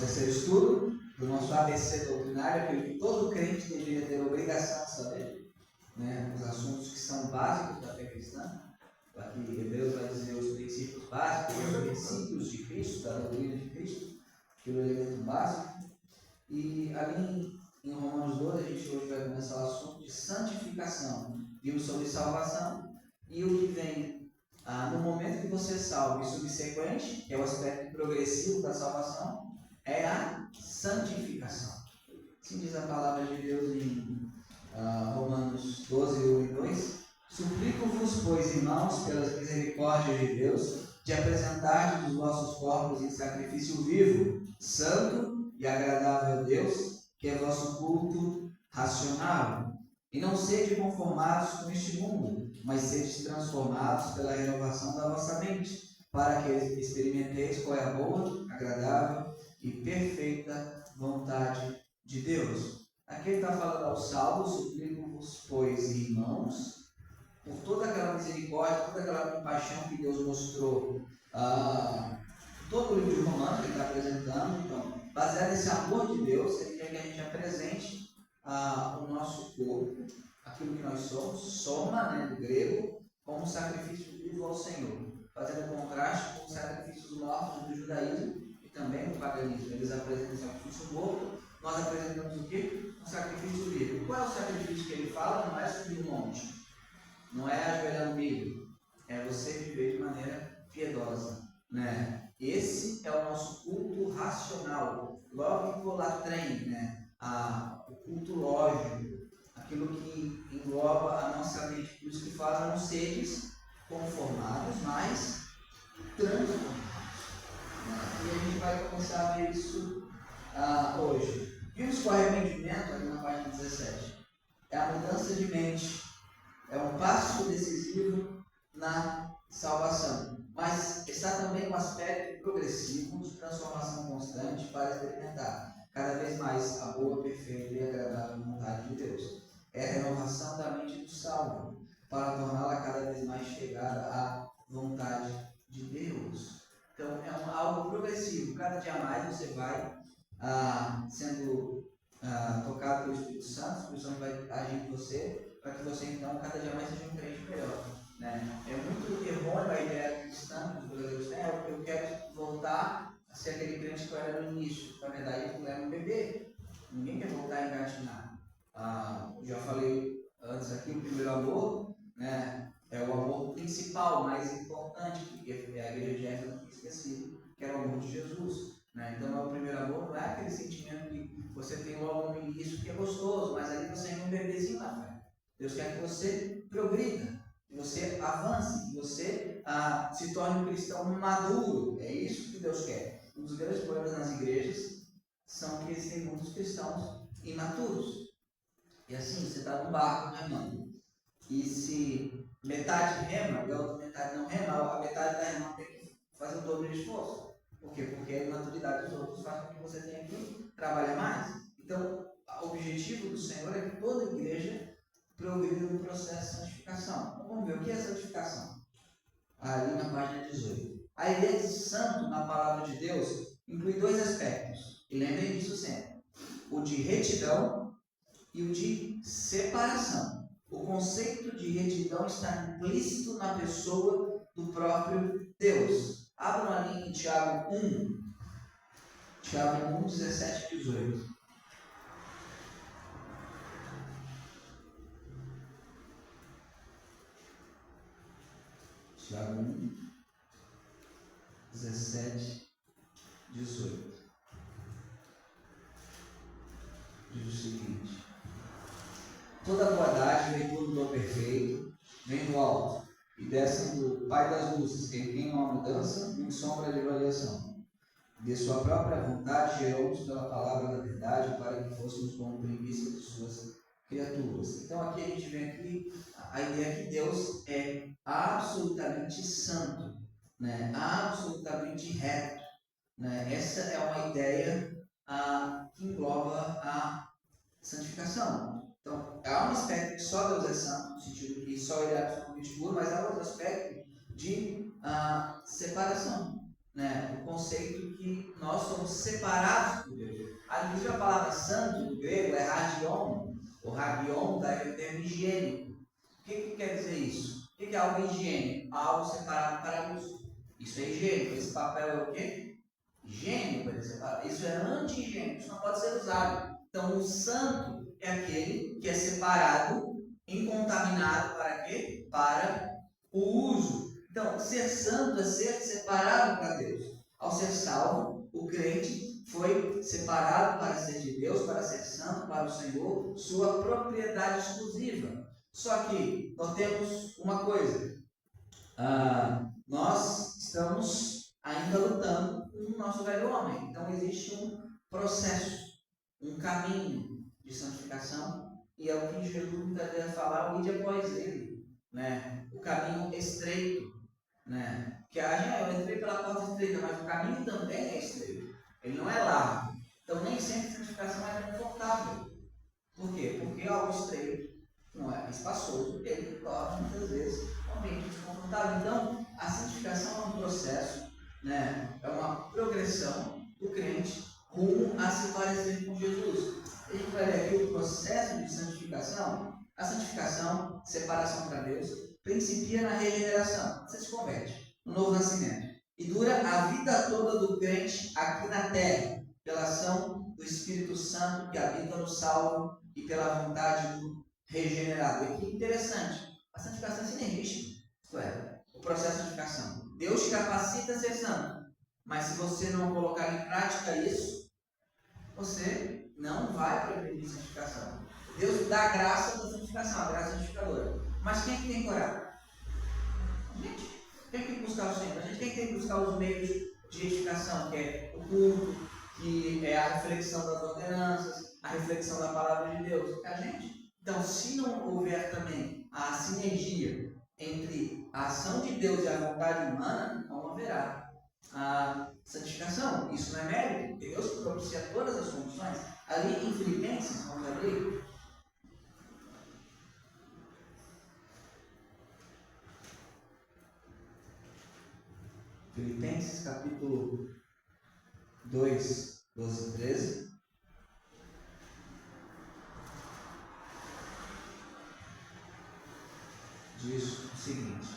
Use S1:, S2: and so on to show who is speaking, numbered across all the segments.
S1: terceiro estudo do nosso ABC doutrinário, aquilo que todo crente deveria ter a obrigação de saber, né? Os assuntos que são básicos da fé cristã. Aqui Hebreus vai dizer os princípios básicos, os princípios de Cristo, da doutrina de Cristo, que é o elemento básico. E ali em Romanos 12, a gente hoje vai começar o assunto de santificação. Vimos sobre salvação e o que vem no momento que você é salvo e subsequente, que é o aspecto progressivo da salvação, é a santificação. Assim diz a palavra de Deus em Romanos 12, 1 e 2. Suplico-vos, pois, irmãos, pelas misericórdias de Deus, de apresentar os vossos corpos em sacrifício vivo, santo e agradável a Deus, que é vosso culto racional. E não sede conformados com este mundo, mas sede transformados pela renovação da vossa mente, para que experimenteis qual é a boa, agradável e perfeita vontade de Deus. Aqui ele está falando aos salvos: suplico-vos, pois, irmãos, por toda aquela misericórdia, toda aquela compaixão que Deus mostrou, todo o livro de Romanos que ele está apresentando. Então, baseado nesse amor de Deus, ele quer que a gente apresente o nosso corpo, aquilo que nós somos, soma, né, do grego, como sacrifício vivo ao Senhor, fazendo contraste com os sacrifícios mortos do judaísmo e também do paganismo. Eles apresentam o sacrifício morto, nós apresentamos o quê? Um sacrifício vivo. Qual é o sacrifício que ele fala? Não é subir um monte, não é ajoelhar no milho, é você viver de maneira piedosa, né? Esse é o nosso culto racional, logo icolatrem, né? O culto lógico, aquilo que engloba a nossa mente. Por isso que fala: não sedes conformados, mas transformados. E a gente vai começar a ver isso hoje. Vimos que o arrependimento, ali na página 17, é a mudança de mente, é um passo decisivo na salvação, mas está também um aspecto progressivo de transformação constante para experimentar cada vez mais a boa, perfeita e agradável vontade de Deus. É a renovação da mente do salvo, para torná-la cada vez mais chegada à vontade de Deus. Então é algo progressivo, cada dia mais você vai sendo tocado pelo Espírito Santo, o Espírito Santo vai agir em você, para que você então cada dia mais seja um crente melhor, né? É muito errônea a ideia cristã que os brasileiros têm: eu quero voltar a ser aquele crente que eu era no início. Na verdade, eu era um bebê, ninguém quer voltar a engatinhar. Já falei antes aqui, o primeiro amor, né, é o amor principal, mais importante, porque a igreja de Éfeso não esquecido, que era o amor de Jesus, né? Então, o primeiro amor não é aquele sentimento que você tem logo no início, que é gostoso, mas ali você é um bebezinho na fé. Deus quer que você progrida, que você avance, que você se torne um cristão maduro. É isso que Deus quer. Um dos grandes problemas nas igrejas são que existem muitos cristãos imaturos. E assim, você está num barco remando, e se metade rema e a outra metade não rema, a metade da remando tem que fazer o dobro de esforço. Por quê? Porque a imaturidade dos outros faz com que você tenha que trabalhar mais. Então, o objetivo do Senhor é que toda igreja progrida no processo de santificação. Então, vamos ver o que é santificação. Ali na página 18. A ideia de santo na palavra de Deus inclui dois aspectos, e lembrem disso sempre: o de retidão e o de separação. O conceito de retidão está implícito na pessoa do próprio Deus. Abram ali em Tiago 1, Tiago 1, 17 e 18. Tiago 1, 17, 18. Diz o seguinte: toda boa dádiva e todo dom perfeito vem do alto e desce do Pai das luzes, em quem não há mudança nem sombra de variação. De sua própria vontade gerou-nos pela palavra da verdade, para que fôssemos como primícia de suas criaturas. Então aqui a gente vê aqui a ideia que Deus é absolutamente santo, né? Absolutamente reto, né? Essa é uma ideia que engloba a santificação. Então, há um aspecto que só Deus é santo, no sentido que só Ele é absolutamente puro, mas há outro aspecto de separação. né, o conceito que nós somos separados por Deus. Inclusive a palavra santo do grego é hagion, ou hagion, daí o termo higiênico. O que quer dizer isso? O que é algo higiênico? Algo separado para uso. Isso é higiênico. Esse papel é o quê? Higiênico, para separar. Isso é anti-higiênico, isso não pode ser usado. Então o santo é aquele que é separado, incontaminado para quê? Para o uso. Então, ser santo é ser separado para Deus. Ao ser salvo, o crente foi separado para ser de Deus, para ser santo, para o Senhor, sua propriedade exclusiva. Só que nós temos uma coisa. Nós estamos ainda lutando com o nosso velho homem. Então, existe um processo, um caminho de santificação, e é o que Jesus muitas vezes fala, o ide após ele, né? O caminho estreito, né? Que eu entrei pela porta estreita, mas o caminho também é estreito, ele não é largo. Então nem sempre a santificação é confortável. Por quê? Porque algo estreito não é espaçoso, ele torna muitas vezes um ambiente desconfortável. Então a santificação é um processo, né? É uma progressão do crente rumo a se parecer com Jesus. A gente vai ver aqui o processo de santificação. A santificação, separação para Deus, principia na regeneração. Você se converte, no novo nascimento. E dura a vida toda do crente aqui na terra, pela ação do Espírito Santo que habita no salvo e pela vontade do regenerado. E que interessante, a santificação é sinergística. Isto é, o processo de santificação. Deus te capacita a ser santo. Mas se você não colocar em prática isso, você não vai progredir a santificação. Deus dá a graça da santificação, a graça santificadora. Mas quem é que tem que orar? A gente. Quem tem que buscar o Senhor? A gente tem que buscar os meios de edificação, que é o culto, que é a reflexão das ordenanças, a reflexão da palavra de Deus. É a gente. Então, se não houver também a sinergia entre a ação de Deus e a vontade humana, não haverá a santificação. Isso não é mérito, porque Deus propicia todas as condições. Ali em Filipenses, vamos abrir. Filipenses capítulo 2, 12 e 13. Diz o seguinte: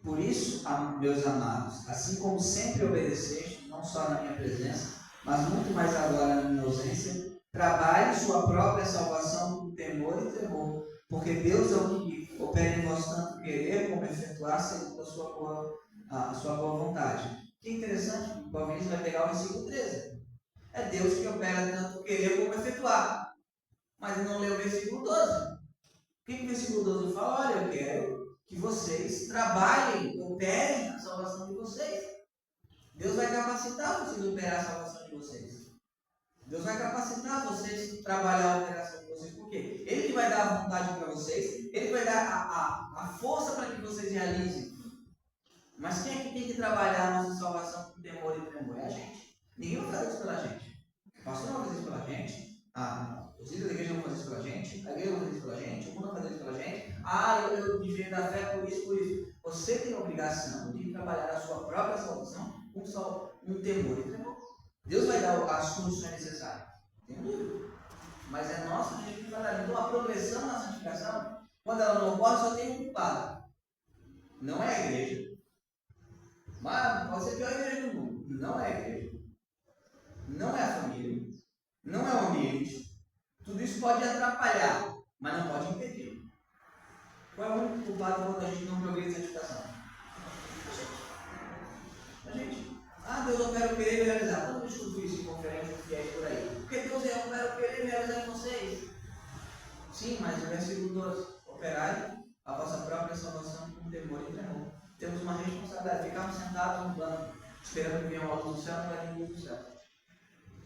S1: por isso, meus amados, assim como sempre obedeceste, não só na minha presença, mas muito mais agora na minha ausência, trabalhe sua própria salvação com temor e tremor, porque Deus é o que opera em vós tanto querer como efetuar segundo a sua boa vontade. Que interessante, o Paulo vai pegar o versículo 13. É Deus que opera tanto querer como efetuar. Mas ele não leu o versículo 12. O que o versículo 12 fala? Olha, eu quero que vocês trabalhem, operem a salvação de vocês. Deus vai capacitar vocês a operar a salvação de vocês. Deus vai capacitar vocês a trabalhar a operação de vocês. Por quê? Ele que vai dar a vontade para vocês, ele vai dar a força para que vocês realizem. Mas quem é que tem que trabalhar a nossa salvação com temor e tremor? É a gente. Ninguém vai fazer isso pela gente. O pastor não vai fazer isso pela gente. Os líderes da igreja não vão fazer isso pela gente. A igreja não vai fazer isso pela gente. O mundo não vai fazer isso pela gente. Eu viver da fé por isso, por isso. Você tem a obrigação de trabalhar a sua própria salvação com só um temor e tremor. Deus vai dar as condições necessárias. Tem dúvida. Mas é nosso direito de trabalhar. Então a progressão na santificação, quando ela não ocorre, só tem um culpado. Não é a igreja. Mas pode ser a pior igreja do mundo. Não é a igreja. Não é a família. Não é o ambiente. Tudo isso pode atrapalhar, mas não pode impedir. Qual é o único culpado quando a gente não progride a santificação? A gente. Deus opera o querer e realizar. Quando eu estudo isso em conferência de fiéis por aí? Porque Deus opera o querer e realizar em vocês. Sim, mas o versículo 12. Operai a vossa própria salvação com temor e tremor. Temos uma responsabilidade. Ficarmos sentados no banco, esperando que venha uma luz do céu, não vai vir luz do céu.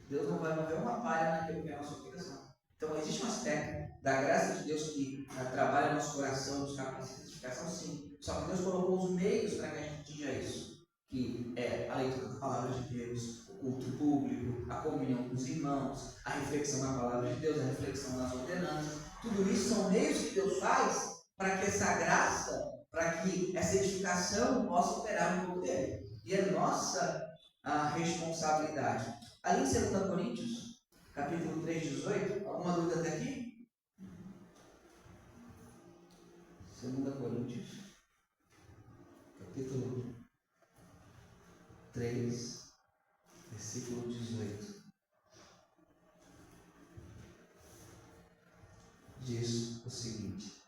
S1: Deus não vai mover uma palha naquilo que é a nossa obrigação. Então, existe um aspecto da graça de Deus que trabalha no nosso coração, nos capítulos de santificação, sim. Só que Deus colocou os meios para que a gente atinja isso. Que é a leitura da palavra de Deus, o culto público, a comunhão com os irmãos, a reflexão na palavra de Deus, a reflexão nas ordenanças. Tudo isso são meios que Deus faz para que essa graça, para que essa edificação possa operar no corpo dele. E é nossa a responsabilidade. Ali em 2 Coríntios, capítulo 3, 18, alguma dúvida até aqui? 2 Coríntios, capítulo 3, versículo 18. Diz o seguinte: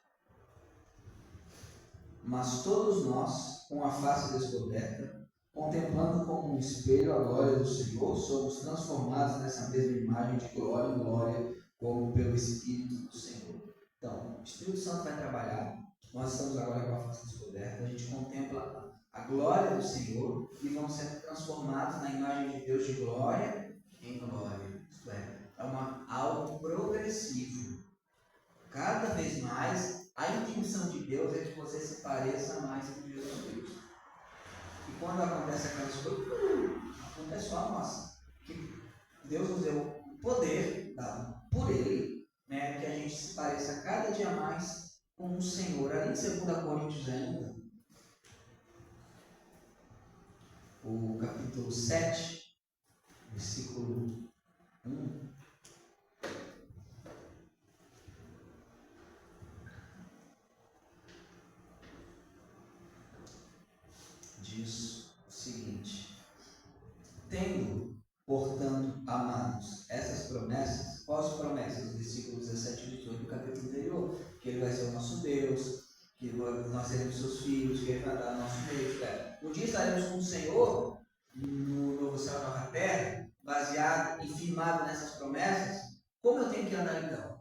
S1: mas todos nós, com a face descoberta, contemplando como um espelho a glória do Senhor, somos transformados nessa mesma imagem de glória em glória, como pelo Espírito do Senhor. Então, o Espírito Santo vai trabalhar, nós estamos agora com a face descoberta, a gente contempla a glória do Senhor e vamos ser transformados na imagem de Deus de glória em glória. Isto é algo progressivo. Cada vez mais, a intenção de Deus é que você se pareça mais com Jesus Cristo. E quando acontece aquelas coisas, acontece só a nossa. Que Deus nos deu o poder dado por Ele, né, que a gente se pareça cada dia mais com o Senhor. Ali em 2 Coríntios ainda, o capítulo 7, versículo 1. Diz o seguinte: tendo, portanto, amados, essas promessas, quais promessas? Versículos 17 e 18 do capítulo anterior, que Ele vai ser o nosso Deus, que nós seremos seus filhos, que Ele vai dar o nosso reino. Um dia estaremos com o Senhor, no novo céu e nova terra, baseado e firmado nessas promessas. Como eu tenho que andar então?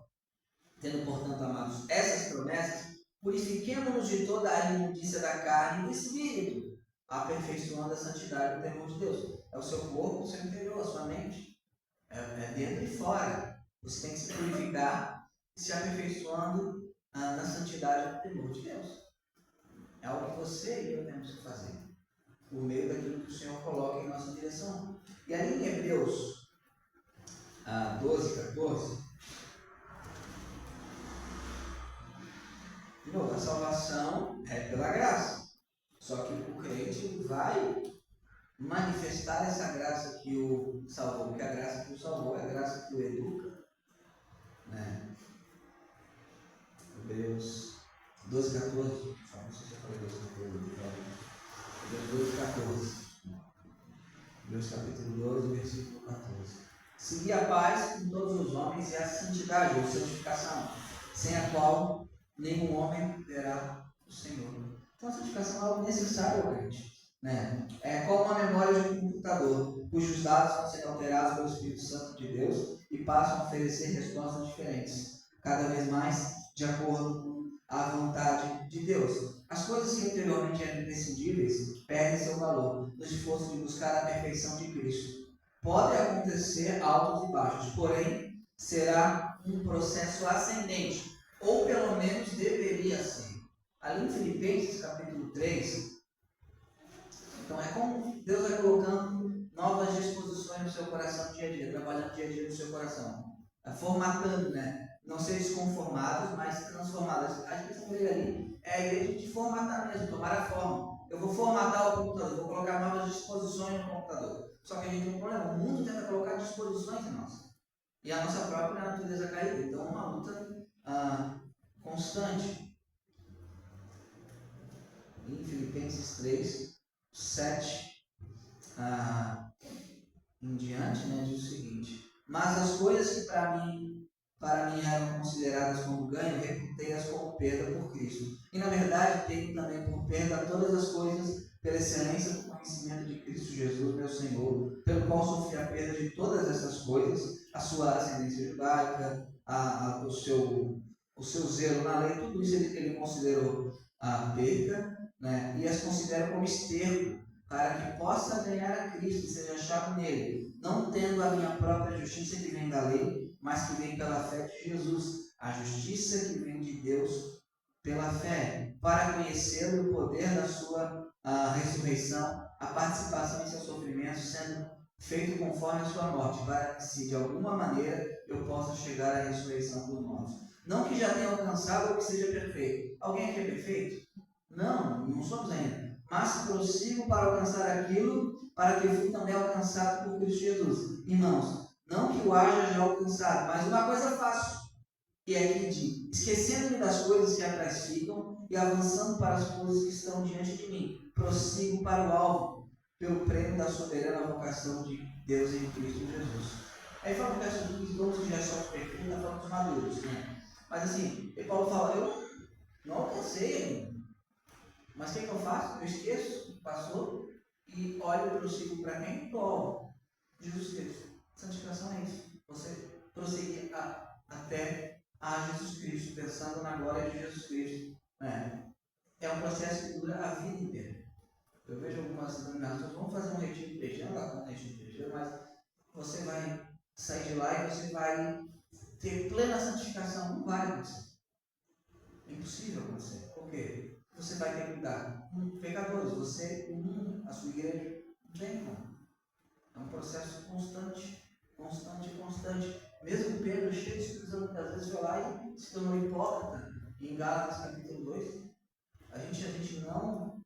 S1: Tendo, portanto, amados, essas promessas, purifiquemo-nos de toda a imundícia da carne e do espírito, aperfeiçoando a santidade do temor de Deus. É o seu corpo, o seu interior, a sua mente. É dentro e fora. Você tem que se purificar e se aperfeiçoando na santidade do temor de Deus. É algo que você e eu temos que fazer, por meio daquilo que o Senhor coloca em nossa direção. E ali em Hebreus 12, 14, de novo, a salvação é pela graça. Só que o crente vai manifestar essa graça que o salvou, porque a graça que o salvou é a graça que o educa, né? Hebreus 12, 14. Não sei se eu falei 12, 14. Hebreus 12, 14. Hebreus capítulo 12, versículo 14. Segui a paz com todos os homens e a santidade, ou santificação, sem a qual nenhum homem verá o Senhor. Então a santificação é algo necessário ao crente. Né? É como uma memória de um computador, cujos dados vão ser alterados pelo Espírito Santo de Deus e passam a oferecer respostas diferentes, cada vez mais de acordo com a vontade de Deus. As coisas que anteriormente eram imprescindíveis perdem seu valor no esforço de buscar a perfeição de Cristo. Pode acontecer altos e baixos, porém será um processo ascendente, ou pelo menos deveria ser. Ali em Filipenses capítulo 3, então é como Deus vai colocando novas disposições no seu coração dia a dia, trabalhando dia a dia no seu coração, formatando, né? Não ser desconformados, mas transformados. A expressão dele ali é a ideia de formatar mesmo, tomar a forma. Eu vou formatar o computador, vou colocar novas disposições no computador. Só que a gente tem um problema, o mundo tenta colocar disposições em nós. E a nossa própria natureza caída. Então é uma luta constante. Em Filipenses 3, 7 em diante, né, diz o seguinte: mas as coisas que para mim eram consideradas como ganho, reputei-as como perda por Cristo. E na verdade tenho também por perda todas as coisas pela excelência do conhecimento de Cristo Jesus, meu Senhor, pelo qual sofri a perda de todas essas coisas, a sua ascendência judaica, o seu zelo na lei, tudo isso ele considerou a perda, né, e as considera como esterco, para que possa ganhar a Cristo e seja achado nele, não tendo a minha própria justiça que vem da lei, mas que vem pela fé de Jesus, a justiça que vem de Deus pela fé, para conhecer o poder da sua ressurreição, a participação em seus sofrimentos, sendo feito conforme a sua morte, para que, se de alguma maneira eu possa chegar à ressurreição dos mortos. Não que já tenha alcançado ou que seja perfeito. Alguém aqui é perfeito? Não somos ainda. mas prossigo para alcançar aquilo para que fui também alcançado por Cristo Jesus. Irmãos, não que o haja já alcançado, mas uma coisa faço, que é que digo, esquecendo-me das coisas que atrás ficam e avançando para as coisas que estão diante de mim, prossigo para o alvo, pelo prêmio da soberana vocação de Deus em Cristo Jesus. Aí fala que os dons que já são perfeitos, está falando dos maduros, né? Mas assim, Paulo fala, eu não alcancei ainda. Mas o que eu faço? Eu esqueço o que passou e olho e prossigo para quem? Para o alvo, Jesus Cristo. Santificação é isso. Você prosseguir até a Jesus Cristo, pensando na glória de Jesus Cristo. É um processo que dura a vida inteira. Eu vejo algumas denominações, vamos fazer um retiro de igreja, não dá para um retiro de igreja, mas você vai sair de lá e você vai ter plena santificação. Não vai acontecer. É impossível acontecer. Por quê? Você vai ter que lidar com pecadores, você, o mundo, a sua igreja, não tem como. É um processo constante. Mesmo Pedro, cheio de Espírito Santo, muitas vezes foi lá e se tornou hipócrita. Em Gálatas capítulo 2, a gente não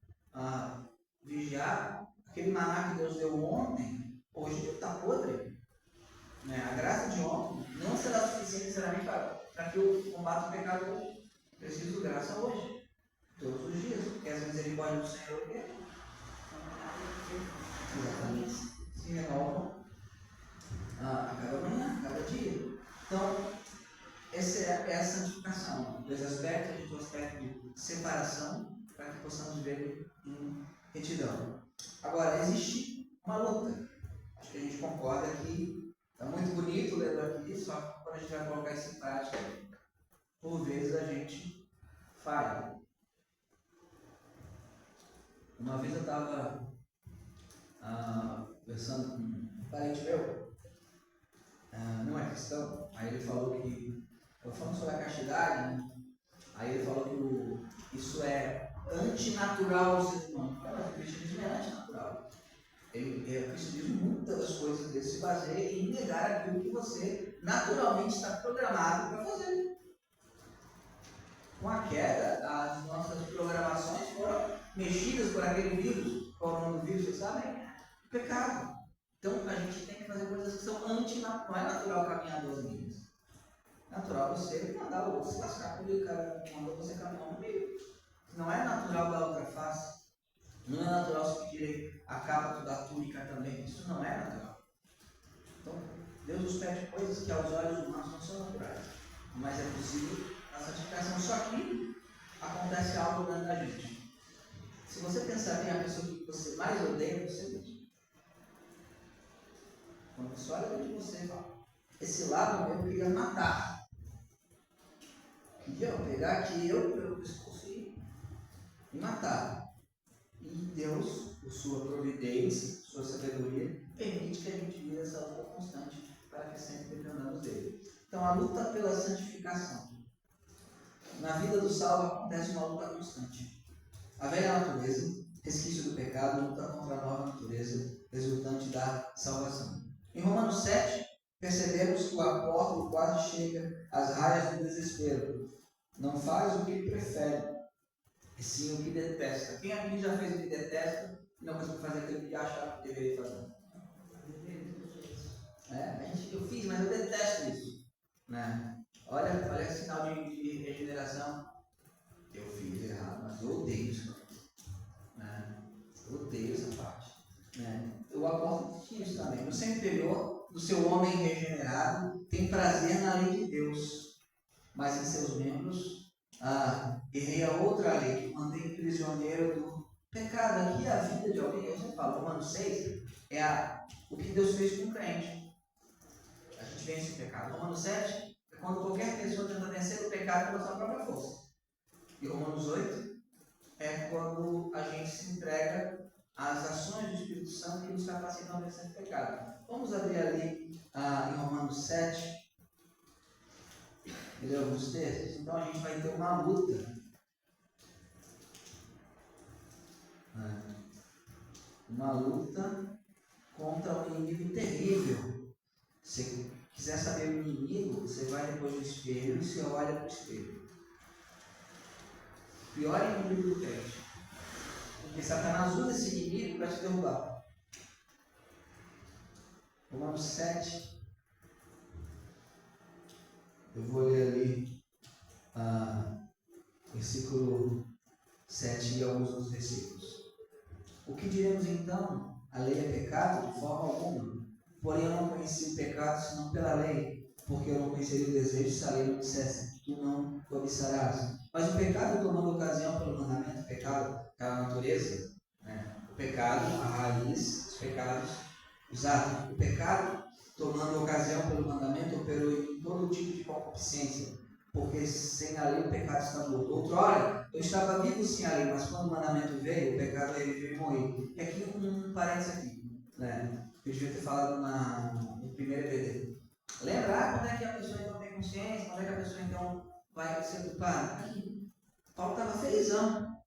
S1: vigiar aquele maná que Deus deu ontem, hoje está podre. A graça de ontem não será suficiente necessariamente para que eu combata o pecado hoje. Preciso graça hoje, todos os dias, porque as misericórdias do Senhor exatamente se renovam a cada manhã, a cada dia. Então, essa é a santificação. Dois aspectos, a gente tem o aspecto de separação, para que possamos viver em retidão. Agora, existe uma luta. Acho que a gente concorda que está muito bonito lendo aqui, só que quando a gente vai colocar isso em prática, por vezes a gente falha. Uma vez eu estava conversando com um parente meu, não é cristão, aí ele falou que, eu falando sobre a castidade, né? Aí ele falou que isso é antinatural ao ser humano. O cristianismo é antinatural. O cristianismo, muitas das coisas dele se baseia em negar aquilo que você naturalmente está programado para fazer. Com a queda, as nossas programações foram mexidas por aquele vírus, coronavírus, vocês sabem? Pecado. Então a gente tem que fazer coisas que são antinaturais. Não é natural caminhar 2 milhas. Natural você mandar o outro se lascar porque o cara mandou você caminhar 1 milha. Não é natural da outra face. Não é natural se pedir a capa da túnica também. Isso não é natural. Então, Deus nos pede coisas que aos olhos humanos não são naturais. Mas é possível a santificação. Só que acontece algo dentro da gente. Se você pensar bem, a pessoa que você mais odeia é você mesmo. Quando você olha dentro de você e fala, esse lado meu queria matar. Queria pegar aqui eu pelo pescoço e matar. E Deus, por sua providência, sua sabedoria, permite que a gente viva essa luta constante para que sempre dependamos dele. Então, a luta pela santificação. Na vida do salvo acontece uma luta constante. A velha natureza, resquício do pecado, luta contra a nova natureza, resultante da salvação. Em Romanos 7, percebemos que o apóstolo quase chega às raias do desespero. Não faz o que prefere, e sim o que detesta. Quem aqui já fez o que detesta e não conseguiu fazer aquilo que achava que deveria fazer? Eu fiz, mas eu detesto isso. Olha sinal de regeneração. Eu fiz errado, mas eu odeio isso. Eu odeio essa parte. O apóstolo tinha isso também. No seu interior, no seu homem regenerado, tem prazer na lei de Deus, mas em seus membros guerreia outra lei que mantém prisioneiro do pecado. Aqui a vida de alguém, eu sempre falo, Romanos 6 é o que Deus fez com o crente. A gente vence o pecado. Romanos 7 é quando qualquer pessoa tenta vencer o pecado pela sua própria força. E Romanos 8 é quando a gente se entrega às ações do Espírito Santo que nos capacitam a vencer o pecado. Vamos abrir ali em Romanos 7. Ler alguns textos. Então a gente vai ter uma luta. Uma luta contra um inimigo terrível. Se quiser saber o inimigo, você vai depois do espelho e você olha para o espelho. Pior inimigo do crente. Porque Satanás usa esse inimigo para te derrubar. Romanos 7. Eu vou ler ali versículo 7 e alguns outros versículos. O que diremos então? A lei é pecado? De forma alguma. Porém eu não conheci o pecado senão pela lei, porque eu não conheceria o desejo se a lei não dissesse, tu não cobiçarás. Mas o pecado tomando ocasião pelo mandamento, o pecado, aquela natureza, né? O pecado, a raiz dos pecados, os atos. O pecado tomando ocasião pelo mandamento, operou em todo tipo de concupiscência, porque sem a lei o pecado está morto. Outrora, eu estava vivo sem a lei, mas quando o mandamento veio, o pecado reviveu e morreu. E aqui um parênteses aqui, né? Eu devia ter falado no primeiro EBD. Lembrar quando é que a pessoa então tem consciência, quando é que a pessoa então vai ser culpada? Aqui. Paulo estava felizão.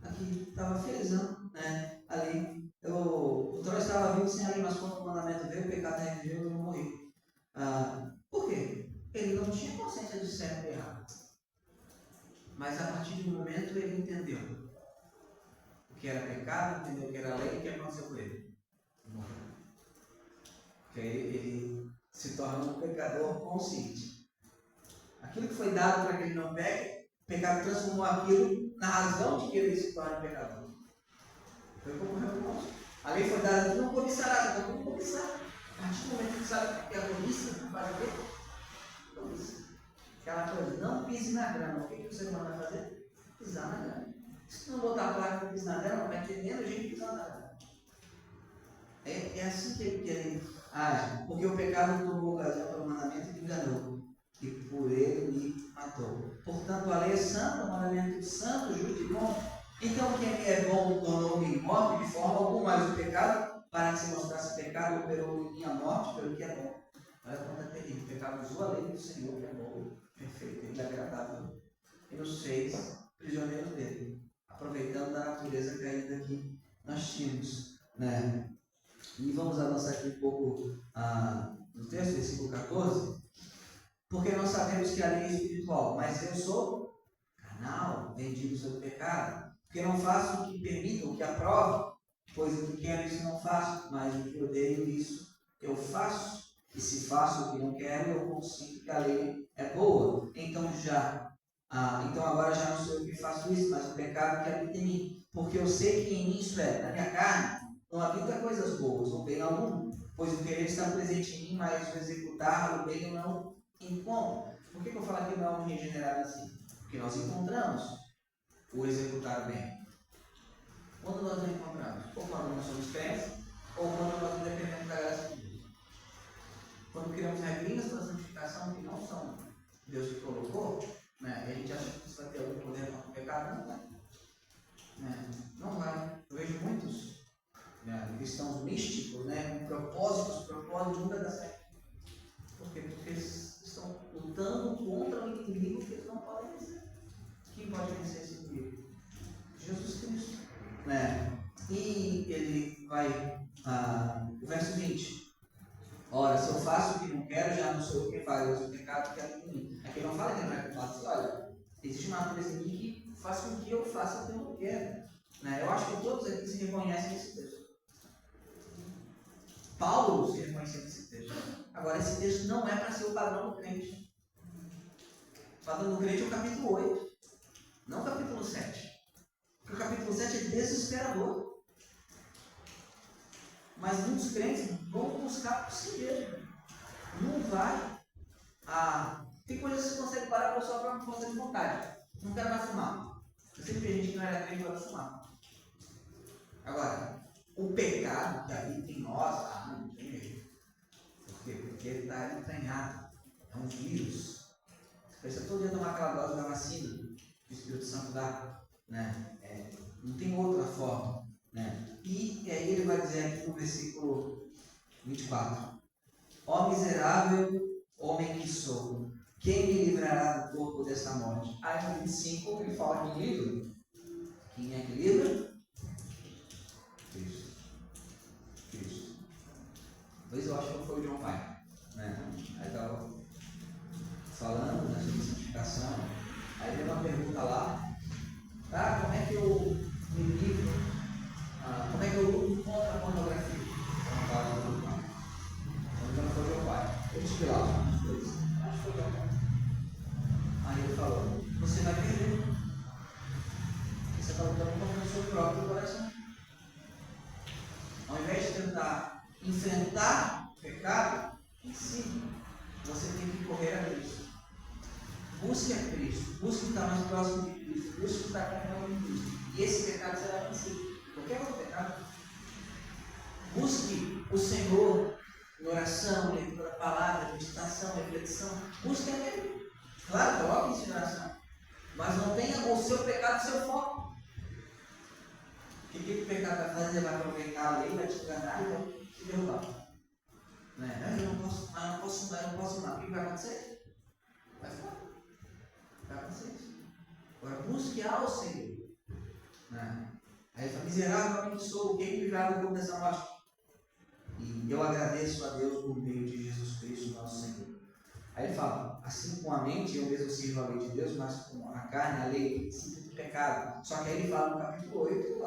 S1: Aqui, estava felizão, né? Ali. Outrora eu estava vivo sem a lei, mas quando o mandamento veio, o pecado reviveu e eu morri. Por quê? Ele não tinha consciência de certo e errado. Mas a partir de um momento ele entendeu o que era pecado, entendeu o que era lei e o que aconteceu com ele. Porque ele se torna um pecador consciente. Aquilo que foi dado para que ele não peque, o pecado transformou aquilo na razão de que ele se torne pecador. Foi como reconhece. A lei foi dada, tu não cobiçarás, então como cobiçar? A partir do momento que tu sabe que a cobiça não faz o quê? Cobiça. Aquela coisa, não pise na grama. O que o ser humano vai fazer? Pisar na grama. Se tu não botar a placa para pisar na grama, vai ter menos gente pisando na grama. É assim que ele age. Porque o pecado tomou ocasião pelo mandamento e me enganou. E por ele me matou. Portanto, a lei é santa, o mandamento é santo, justo e bom. Então, quem é bom tornou-me morte de forma alguma, mas o pecado, para que se mostrasse pecado, operou em minha morte pelo que é bom. Olha quanto é terrível. O pecado usou a lei do Senhor, que é bom, perfeito e agradável, e nos fez prisioneiros dele, aproveitando da natureza caída que nós tínhamos, né? E vamos avançar aqui um pouco no texto, versículo 14. Porque nós sabemos que a lei é espiritual, mas eu sou carnal, vendido sob o pecado. Porque não faço o que permita, o que aprova, pois o que quero isso não faço, mas o que odeio isso eu faço. E se faço o que não quero, eu consinto que a lei é boa. Então agora já não sou eu que faço isso, mas o pecado que habita em mim. Porque eu sei que em mim, isto é, na minha carne, não habita coisas boas, ou bem algum. Pois o querer está presente em mim, mas o executar o bem eu não encontro. Por que eu falo que não é um regenerado assim? Porque nós encontramos o executar o bem. Quando nós não encontramos? Ou quando nós somos crentes, ou quando nós não dependemos da graça de Deus. Quando criamos regrinhas para a santificação que não são Deus que colocou, né, e a gente acha que isso vai ter algum poder contra o pecado, não vai. Não vai. Eu vejo muitos cristãos místicos, com propósitos nunca dá certo. Por quê? Porque eles estão lutando contra um inimigo que eles não podem vencer. Quem pode vencer esse inimigo? Jesus Cristo. E ele vai, o verso 20. Ora, se eu faço o que não quero, já não sou eu quem faz, mas o pecado que habita em mim. Aqui não fala que não é que fala assim, olha, existe uma natureza em mim que faz com que eu faça o que eu não quero. Eu acho que todos aqui se reconhecem nesse texto. Paulo se reconhece nesse texto. Agora, esse texto não é para ser o padrão do crente. O padrão do crente é o capítulo 8, não o capítulo 7. Porque o capítulo 7 é desesperador. Mas muitos crentes vão buscar por si mesmo. Não vai. Tem coisas que você consegue parar por sua própria força de vontade. Não quero mais fumar. Eu sempre vi gente que não era crente para fumar. Agora, o pecado que habita em nós, não tem jeito. Por quê? Porque ele está entranhado. É um vírus. Você precisa todo dia tomar aquela dose da vacina que o Espírito Santo dá. Não tem outra forma. E aí ele vai dizer aqui no versículo 24: Ó miserável homem que sou, quem me livrará do corpo dessa morte? Aí no 25 ele fala que livra. Quem é que livra? Cristo. Pois eu acho que não foi o John Pai. Aí estava falando da santificação. Aí veio uma pergunta lá: como é que eu me livro próprio coração. Ao invés de tentar enfrentar o pecado em si, você tem que correr a Cristo. Busque a Cristo, busque estar mais próximo de Cristo, busque estar com o Cristo. E esse pecado será vencido. Qualquer outro pecado. Busque o Senhor em oração, leitura da palavra, meditação, reflexão. Busque a Ele. Claro, coloque-se em oração. Mas não tenha o seu pecado seu foco. O que o pecado vai fazer? Vai aproveitar a lei, vai te enganar e vai te derrubar. Né? Eu não posso mudar. O que vai acontecer? Vai ficar. Vai acontecer isso. Agora busque ao Senhor. Né? Aí fala, miserável sou, quem me livrará do corpo dessa morte? E eu agradeço a Deus por meio de Jesus Cristo, nosso Senhor. Aí ele fala, assim com a mente, eu mesmo sirvo a lei de Deus, mas com a carne, a lei, sinto do pecado. Só que aí ele fala no capítulo 8,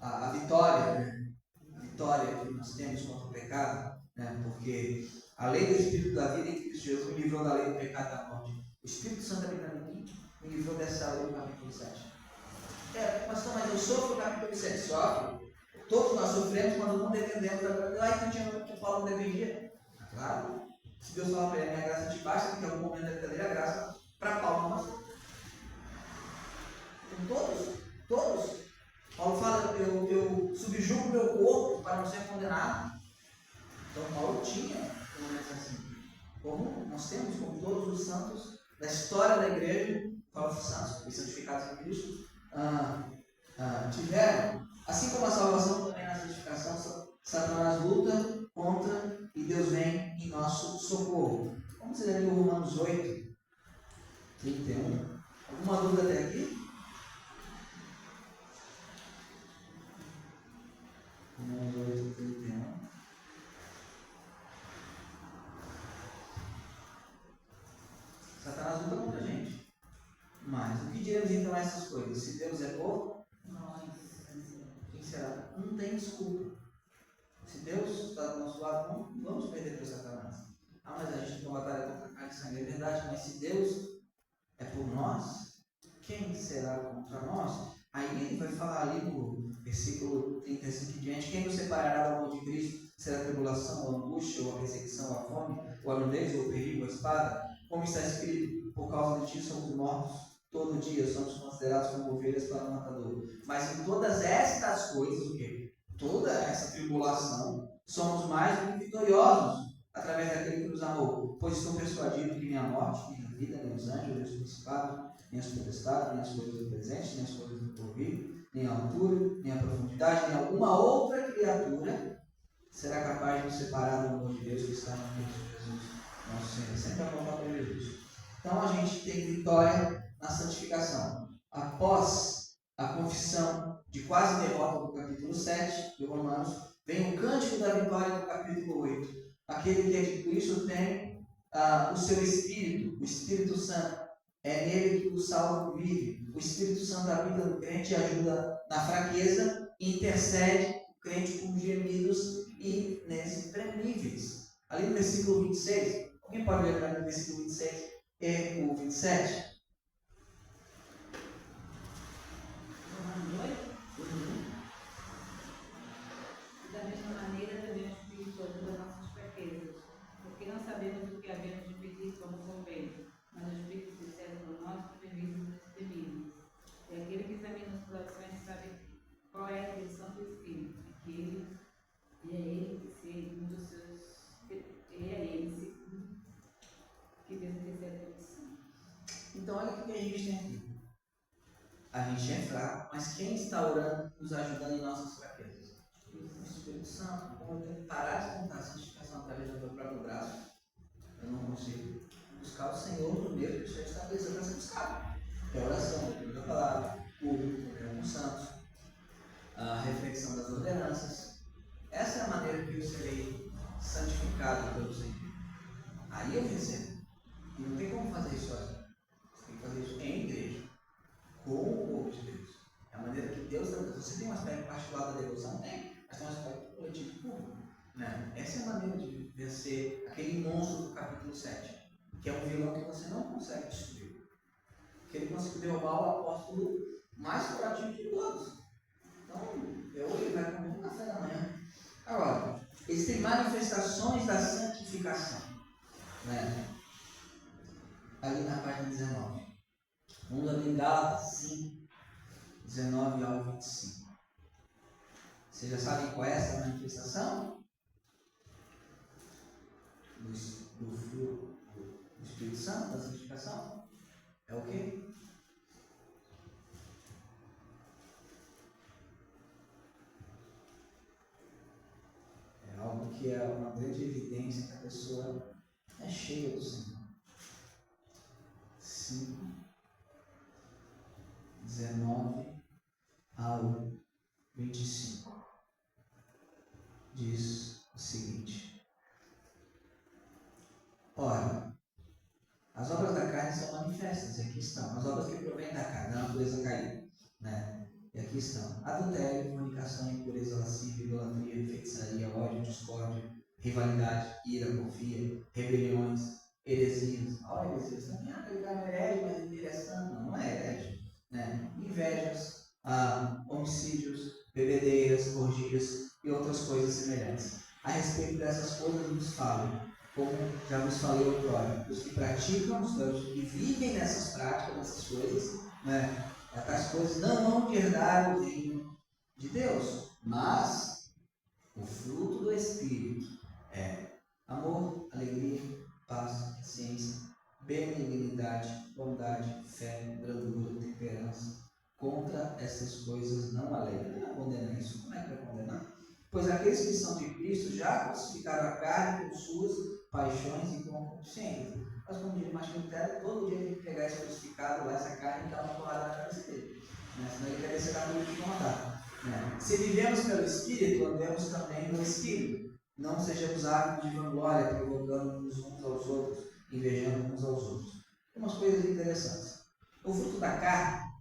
S1: a vitória, né? A vitória que nós temos contra o pecado, né? Porque a lei do Espírito da vida em Cristo Jesus me livrou da lei do pecado e da morte. O Espírito Santo habitando em mim me livrou dessa lei no capítulo 7. Pastor, mas eu sofro no capítulo 7, sofre. Todos nós sofremos quando não dependemos da graça. Então tinha que Paulo não dependia. Claro. Se Deus falar para ele, minha graça te basta, porque em algum momento deve trazer a graça, para Paulo não basta. Então todos. Paulo fala, eu subjugo o meu corpo para não ser condenado. Então Paulo tinha momentos assim. Como nós temos, como todos os santos da história da igreja, todos os santos e santificados em Cristo, tiveram. Assim como a salvação também na santificação, Satanás luta contra e Deus vem em nosso socorro. Vamos ler ali o Romanos 8, 31. Alguma dúvida até aqui? Romanos 8, 31. Satanás luta contra a gente. Mas o que diremos então a essas coisas? Se Deus é por nós, quem será? Não tem desculpa. Se Deus está do nosso lado, não vamos perder para Satanás. Mas a gente tem uma batalha contra a carne e sangue, é verdade, mas se Deus é por nós, quem será contra nós? Aí ele vai falar ali no versículo 35 em diante, quem nos separará do amor de Cristo? Será a tribulação, ou a angústia, ou a perseguição, ou a fome, ou a nudez, ou o perigo, ou a espada? Como está escrito, por causa de ti somos mortos todo dia, somos considerados como ovelhas para o matador. Mas em todas estas coisas, o quê? Toda essa tribulação, somos mais do que vitoriosos através daquele que nos amou. Pois estou persuadido que nem a morte, nem a vida, nem os anjos, nem os principados, nem as potestades, nem as coisas do presente, nem as coisas do porvir, nem a altura, nem a profundidade, nem alguma outra criatura será capaz de nos separar do amor de Deus que está no Cristo Jesus, nosso Senhor. Sempre apontar para Jesus. Então a gente tem vitória na santificação. Após a confissão de quase derrota do capítulo 7 de Romanos, vem o cântico da vitória do capítulo 8. Aquele que é de Cristo tem o seu Espírito, o Espírito Santo. É nele que o salvo vive. O Espírito Santo habita no crente e ajuda na fraqueza e intercede o crente com gemidos inexprimíveis. Ali no versículo 26, alguém pode ler para mim no versículo 26 e o 27?
S2: Da mesma maneira, também o Espírito ajuda nossas fraquezas, porque não sabemos o que havemos de pedir como convém, mas o Espírito intercede por nós com gemidos inexprimíveis. E aquele que examina os corações sabe qual é a intenção do Espírito, é ele segundo os seus. É ele segundo que Deus intercede pelos santos.
S1: Então, olha o que a gente tem aqui. A gente é fraco, mas quem está orando, nos ajudando em nossas fraquezas? O Espírito Santo. Como eu tenho que parar de tentar a santificação através do meu próprio braço, eu não consigo buscar o Senhor no meio que o Senhor estabeleceu para ser buscado. É a oração, leitura da palavra, público, comunhão com os santos, a reflexão das ordenanças. Essa é a maneira que eu serei santificado pelo Senhor. Aí eu recebo. E não tem como fazer isso sozinho. Você tem que fazer isso em igreja, com o povo de Deus. É a maneira que Deus trata. Você tem um aspecto particular da devoção? Tem, mas tem um aspecto coletivo público. Né? Essa é a maneira de vencer aquele monstro do capítulo 7, que é um vilão que você não consegue destruir. Que ele conseguiu derrubar o apóstolo mais corativo de todos. Então, ele vai comer um café da manhã. Agora, existem manifestações da santificação. Né? Ali na página 19. Vamos abrir em Gálatas 5, 19 ao 25. Vocês já sabem qual é essa manifestação? Do fruto do Espírito Santo, da santificação? É o quê? É algo que é uma grande evidência que a pessoa é cheia do Senhor. 5, 19 ao 25. Diz o seguinte: ora, as obras da carne são manifestas, e aqui estão. As obras que provêm da carne, da natureza caída, né? E aqui estão: adultério, fornicação, impureza, lascívia, idolatria, feitiçaria, ódio, discórdia, rivalidade, ira, porfia, rebeliões, heresias. Olha, heresias também. Ele é herege, mas ele é santo. Não é herege. Né? Invejas, homicídios, bebedeiras, orgias e outras coisas semelhantes. A respeito dessas coisas nos falam, como já vos falei outrora, os que praticam, os que vivem nessas práticas, nessas coisas, né? Essas coisas não vão de herdar o reino de Deus, mas o fruto do Espírito é amor, alegria, paz, paciência, benignidade, bondade, fé, brandura, temperança. Contra essas coisas não há lei. Ele não condena isso. Como é que vai condenar? Pois aqueles que são de Cristo já crucificaram a carne com suas paixões e concupiscências. Mas como diz Martin Lutero, todo dia tem que pegar esse crucificado lá, essa carne, e dar uma porrada na cabeça dele. Senão ele quer descer da cruz de matar. Se vivemos pelo Espírito, andemos também no Espírito. Não sejamos ávidos de vanglória, provocando uns aos outros, invejando uns aos outros. Umas coisas interessantes. O fruto da carne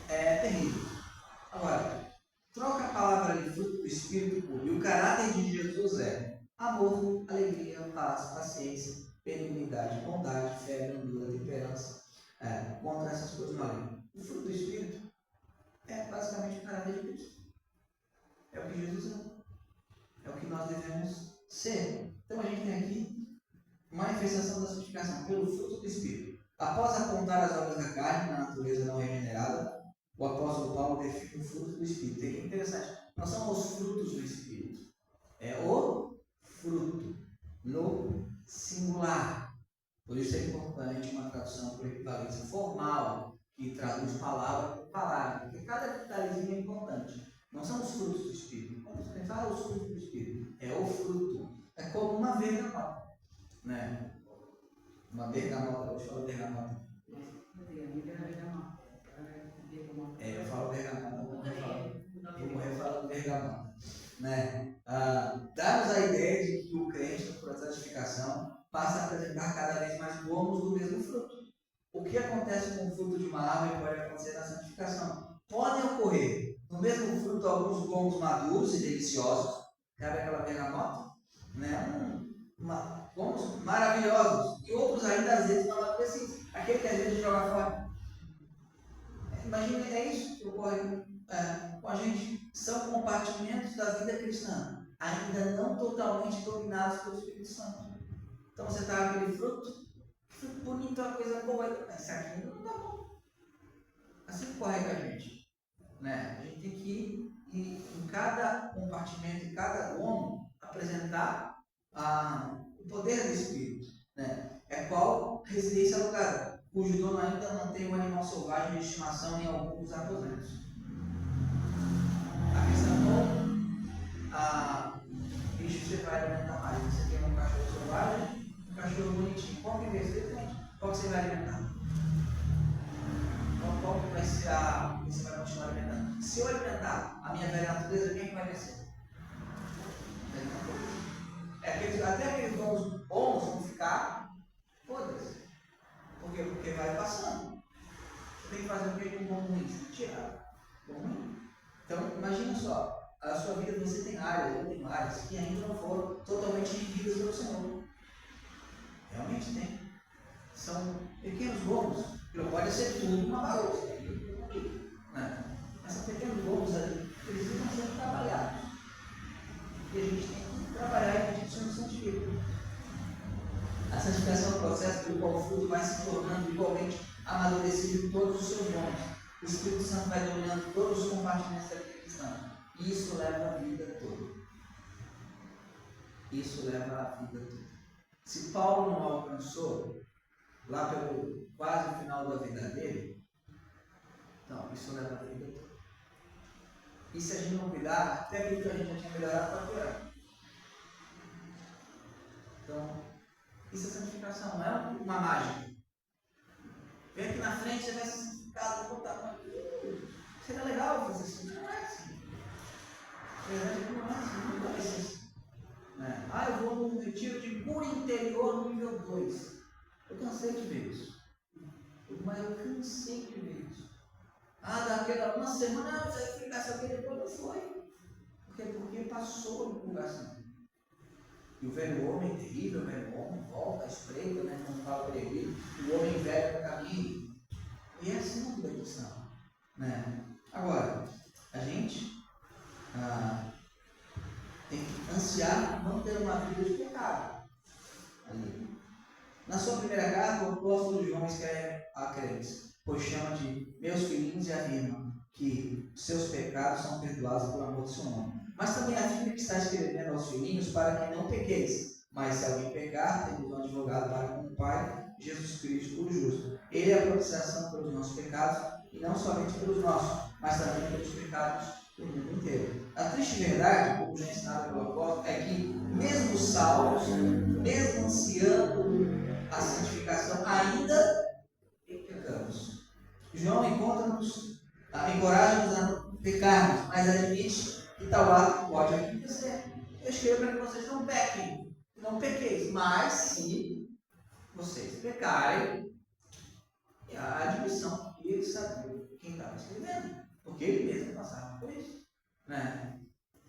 S1: é terrível. Agora, troca a palavra ali, fruto do Espírito puro. E o caráter de Jesus é amor, alegria, paz, paciência, benignidade, bondade, fé, brandura, temperança. Contra essas coisas não há lei. O fruto do Espírito é basicamente o caráter de Cristo. É o que Jesus é. É o que nós devemos ser. Então a gente tem aqui manifestação da santificação pelo fruto do Espírito. Após apontar as obras da carne na natureza não regenerada, o apóstolo Paulo define o fruto do Espírito. É interessante. Não são os frutos do Espírito. É o fruto no singular. Por isso é importante uma tradução por equivalência formal, que traduz palavra por palavra. Porque cada detalhezinho é importante. Não são os frutos do Espírito. Quando você fala os frutos do Espírito, é o fruto. É como uma bergamota. Né? Uma bergamota. Vou te falar bergamota. Eu falo bergamota, vou morrer falando bergamota. Né? Dá-nos a ideia de que o crente, no processo de santificação, passa a apresentar cada vez mais gomos do mesmo fruto. O que acontece com o fruto de uma árvore pode acontecer na santificação. Podem ocorrer no mesmo fruto alguns gomos maduros e deliciosos, sabe aquela bergamota? Né? Gomos maravilhosos, e outros ainda azedos não amadurecidos. Aquele que às vezes joga fora. Imagina, é isso que ocorre com a gente. São compartimentos da vida cristã, ainda não totalmente dominados pelo Espírito Santo. Então você está aquele fruto bonito, uma coisa boa, mas isso aqui não dá bom. Assim que corre com a gente. Né? A gente tem que ir em cada compartimento, em cada gomo, apresentar o poder do Espírito. Né? É qual residência alugada, cujo dono ainda mantém um animal selvagem de estimação em alguns dos aposentos. A questão bicho você vai alimentar mais. Você tem um cachorro selvagem, um cachorro bonitinho. Qual que vai ser, gente? Qual que você vai alimentar? Qual que vai ser que você vai continuar alimentando? Se eu alimentar a minha velha natureza, quem é que vai vencer? Até aqueles dons bons vão ficar podres. Por quê? Porque vai passando. Você tem que fazer o que com o bom ruim? Tirar o bom ruim. Então, imagina só, a sua vida você tem áreas, eu tenho áreas que ainda não foram totalmente vividas pelo Senhor. Realmente tem. São pequenos gomos, que não pode ser tudo uma bagunça. Né? Mas são pequenos exibe todos os seus dons. O Espírito Santo vai dominando todos os compartimentos da vida cristã. E isso leva a vida toda. Isso leva a vida toda. Se Paulo não alcançou, lá pelo quase final da vida dele, então isso leva a vida toda. E se a gente não cuidar, até aquilo que a gente já tinha melhorado para piorar. Então, isso é santificação, não é uma mágica. Vem aqui na frente, você vai ser santificado, vou botar seria legal fazer assim. Não é assim. Na verdade, não é assim, não vai ser assim. Eu vou num retiro de cura interior nível 2. Eu cansei de ver isso. Mas eu cansei de ver isso. Daquela uma semana, você ficar sabendo, depois não foi. Porque passou a divulgação. E o velho homem terrível, o velho homem volta, espreita, não fala para ele, o homem velho no caminho. E é assim na vida cristã. Agora, a gente tem que ansiar não ter uma vida de pecado. Ali. Na sua primeira carta, o apóstolo João escreve a crentes, pois chama de meus filhinhos e afirma que seus pecados são perdoados pelo amor do seu nome. Mas também afirma que está escrevendo aos filhinhos para que não pequeis. Mas se alguém pecar, temos um advogado para com o Pai, Jesus Cristo, o justo. Ele é a propiciação pelos nossos pecados, e não somente pelos nossos, mas também pelos pecados do mundo inteiro. A triste verdade, como já ensinado pelo apóstolo, é que, mesmo salvos, mesmo ansiando a santificação, ainda pecamos. João encontra-nos, encoraja-nos a pecarmos, mas admite que tal ato pode acontecer. Eu escrevo para que vocês não pequem, não pequeis, mas se vocês pecarem, é a admissão que ele sabia quem estava escrevendo, porque ele mesmo passava por isso.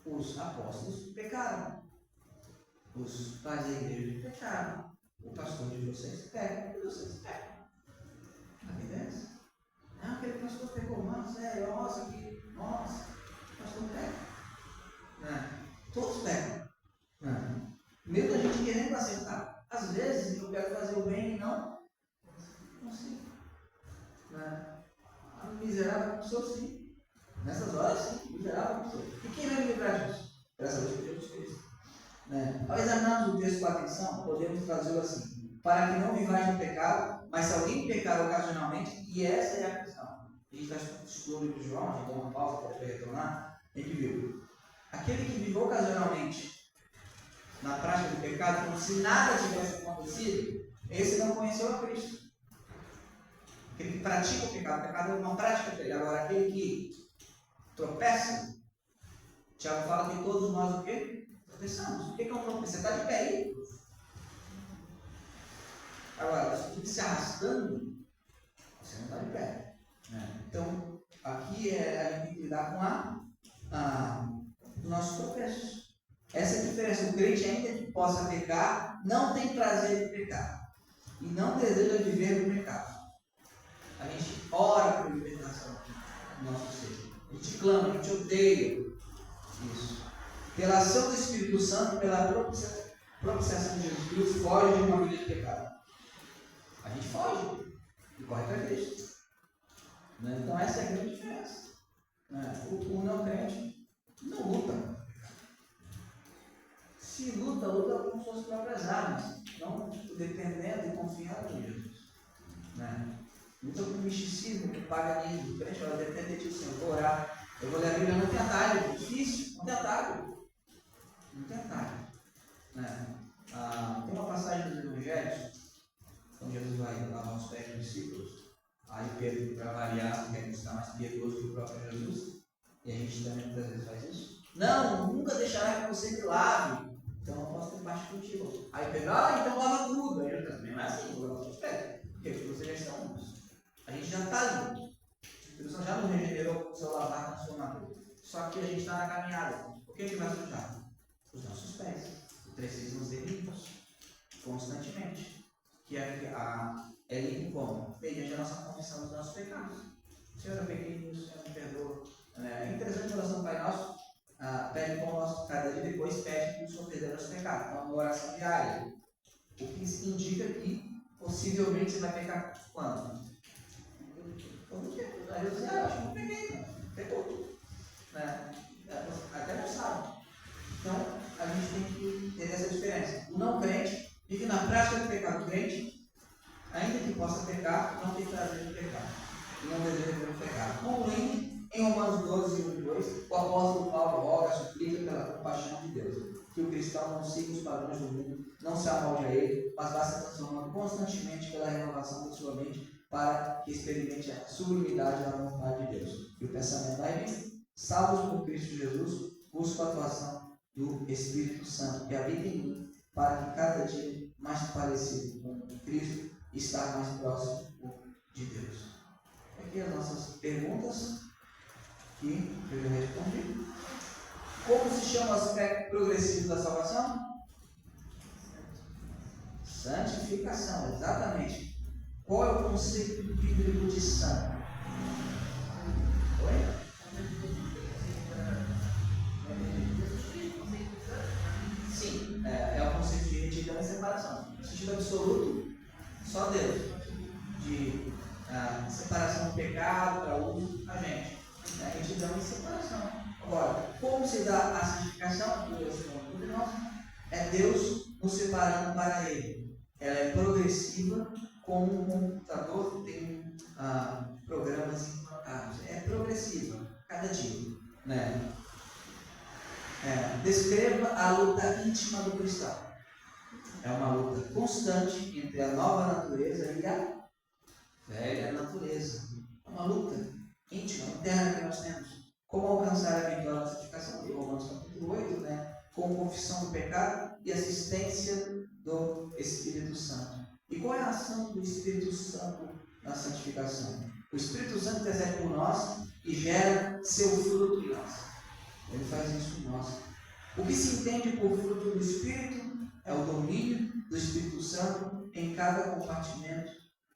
S1: Os apóstolos pecaram, os pais da igreja pecaram, o pastor de vocês peca, e vocês pecam. A vida é essa. Aquele pastor pecou, mano, sério, nossa, o pastor peca. Todos pecam. Mesmo a gente querendo acertar. Às vezes eu quero fazer o bem e não consigo. A miserável com o seu sim. Nessas horas, sim, miserável com o seu. E quem vai me livrar disso? Graças a Deus, Jesus Cristo. Ao examinarmos o texto com atenção, podemos trazê-lo assim: para que não vivais no pecado, mas se alguém pecar ocasionalmente, e essa é a questão. A gente está estudando o livro de João, a gente dá uma pausa para poder retornar, a gente viu. Aquele que vive ocasionalmente na prática do pecado, como se nada tivesse acontecido, esse não conheceu a Cristo. Aquele que pratica o pecado é uma prática dele. Agora, aquele que tropeça, Tiago fala que todos nós o quê? Tropeçamos. O que é um tropeço? Você está de pé aí. Agora, se você fica se arrastando, você não está de pé. Então, aqui a gente tem que lidar com os nossos tropeços. Essa é a diferença. O crente, ainda que possa pecar, não tem prazer em pecar. E não deseja viver no pecado. A gente ora por libertação do nosso ser. A gente clama, a gente odeia isso. Pela ação do Espírito Santo, pela propiciação de Jesus Cristo, foge de uma vida de pecado. A gente foge e corre para Cristo. Então essa é a grande diferença. O não crente não luta. Se luta com suas próprias armas, não dependendo e confiando em Jesus. Luta com o misticismo, com o paganismo. O crente vai depender disso, eu vou orar, eu vou ler a Bíblia, não tem atalho, é difícil, não tem atalho. Não tem atalho. Tem uma passagem dos Evangelhos, quando Jesus vai lavar os pés dos discípulos, aí Pedro, para variar, quer estar mais piedoso que o próprio Jesus, e a gente também muitas vezes faz isso. Não, nunca deixará que você me lave. Então eu posso ter parte contigo. Aí Pedro, então lava tudo. Aí eu também, mas assim, vou lavar os pés. Porque vocês já estão juntos. A gente já está junto. O Espírito Santo já nos regenerou com o seu lavar transformador. Só que a gente está na caminhada. O que a gente vai sujar? Os nossos pés. Precisam ser limpos. Constantemente. Que é limpo como? Mediante a nossa confissão dos nossos pecados. Senhor, eu pequei nisso, Senhor, me perdoa. É interessante a oração do Pai Nosso. Pede pão nosso cada dia, depois pede que o Senhor perdoe nossos pecados. Então, é uma oração diária. O que indica que possivelmente você vai pecar quando? Deus diz, eu acho que não peguei, não. Pegou. Né? Até não sabe. Então, a gente tem que entender essa diferença. O não crente vive na prática do pecado. O crente, ainda que possa pecar, não tem prazer em pecar. E não deseja ver o pecado. Concluindo, em Romanos 12, 1 e 2, o apóstolo Paulo roga, suplica pela compaixão de Deus, que o cristão não siga os padrões do mundo, não se amolde a ele, mas vá se transformando constantemente pela renovação da sua mente, para que experimente a sublimidade da vontade de Deus. E o pensamento da igreja, salvos por Cristo Jesus, busca a atuação do Espírito Santo que habita em mim, para que cada dia mais parecido com Cristo, estar mais próximo de Deus. Aqui as nossas perguntas que eu já respondi. Como se chama o aspecto progressivo da salvação? Santificação, exatamente. Qual é o conceito bíblico de santo? Oi? Sim, é o conceito de retidão e separação. No sentido absoluto, só Deus. De separação do pecado para uso a gente. Retidão e separação. Agora, como se dá a santificação? É Deus nos separando para Ele. Ela é progressiva, como um computador tem programas implantados. É progressiva, cada dia. Né? Descreva a luta íntima do cristão. É uma luta constante entre a nova natureza e a velha natureza. É uma luta íntima, interna que nós temos. Como alcançar a vitória da santificação? De Romanos capítulo 8, né? Com confissão do pecado e assistência do Espírito Santo. E qual é a ação do Espírito Santo na santificação? O Espírito Santo intercede por nós e gera seu fruto em nós. Ele faz isso em nós. O que se entende por fruto do Espírito é o domínio do Espírito Santo em cada compartimento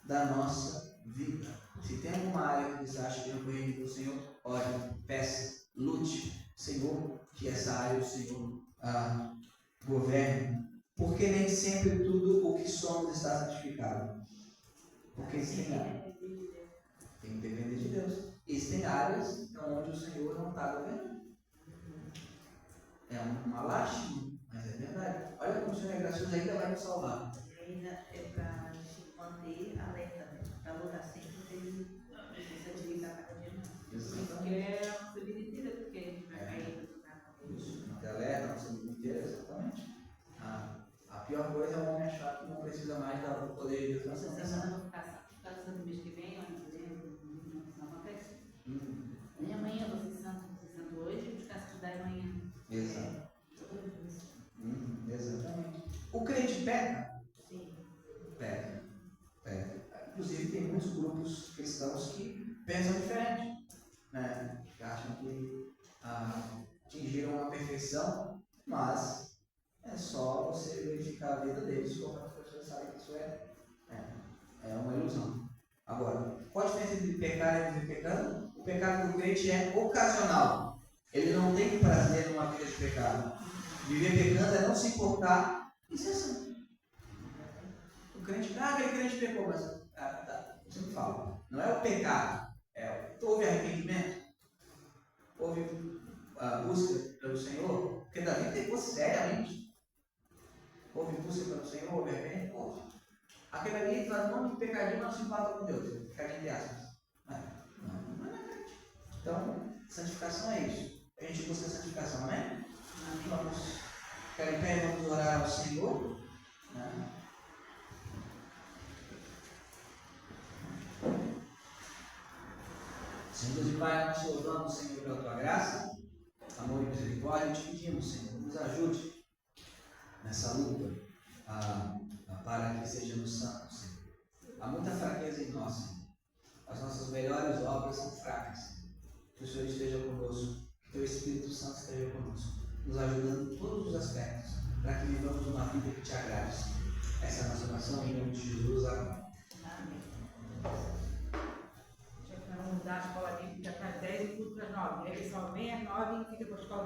S1: da nossa vida. Se tem alguma área que você acha que não foi reino do Senhor, ore, peça, lute, Senhor, que essa área o Senhor governe. Porque nem sempre tudo o que somos está santificado. Porque tem que depender de Deus. Existem áreas onde o Senhor não está governando. É uma lástima, mas é verdade. Olha como o Senhor é gracioso, ainda vai nos salvar.
S3: Ainda é para a gente manter alerta, né? Para lutar sempre dele, se utilizar cada dia mais.
S2: Porque é uma vida inteira, porque a gente vai cair no
S1: Isso, manter alerta, nossa vida inteira, exatamente. A pior coisa é o homem achar que não precisa mais do poder de Deus na
S2: Essa
S1: santificação.
S2: semana eu vou ficar santo mês que vem, ano que vem, não acontece. Nem amanhã você santo hoje, buscar se estudar amanhã.
S1: Exato. Exatamente. O crente peca?
S3: Sim.
S1: Peca. Inclusive tem muitos grupos cristãos que pensam diferente, né? Que acham que atingiram a perfeição, mas é só você verificar a vida deles, como as pessoas sabem que isso é uma ilusão. Agora, qual a diferença entre pecar e viver pecando? O pecado do crente é ocasional. Ele não tem prazer numa vida de pecado. Viver pecando é não se importar e ser santo. O crente, aquele crente pecou, mas você não fala. Não é o pecado. Houve arrependimento? Houve busca pelo Senhor? Porque Davi pecou seriamente. Houve busca pelo Senhor? Houve arrependimento? Houve. Aquele ali faz um monte de pecadinho, mas não se importa com Deus. Pecadinho de aspas. Não é crente. Então, santificação é isso. A gente busca santificação, amém? Vamos ficar em pé, vamos orar ao Senhor. Senhor Deus e Pai, nós te louvamos, Senhor, pela tua graça, amor e misericórdia. Te pedimos, Senhor, nos ajude nessa luta para que sejamos santos, Senhor. Há muita fraqueza em nós, Senhor. As nossas melhores obras são fracas, Senhor. Que o Senhor esteja conosco, que o teu Espírito Santo esteja conosco, nos ajudando em todos os aspectos, para que vivamos uma vida que te agrade, Senhor. Essa é a nossa oração, em nome de Jesus. Amém.
S3: Vamos mudar a escola bíblica para 10 e tudo para 9. Ele só vem às 9 e fica com a escola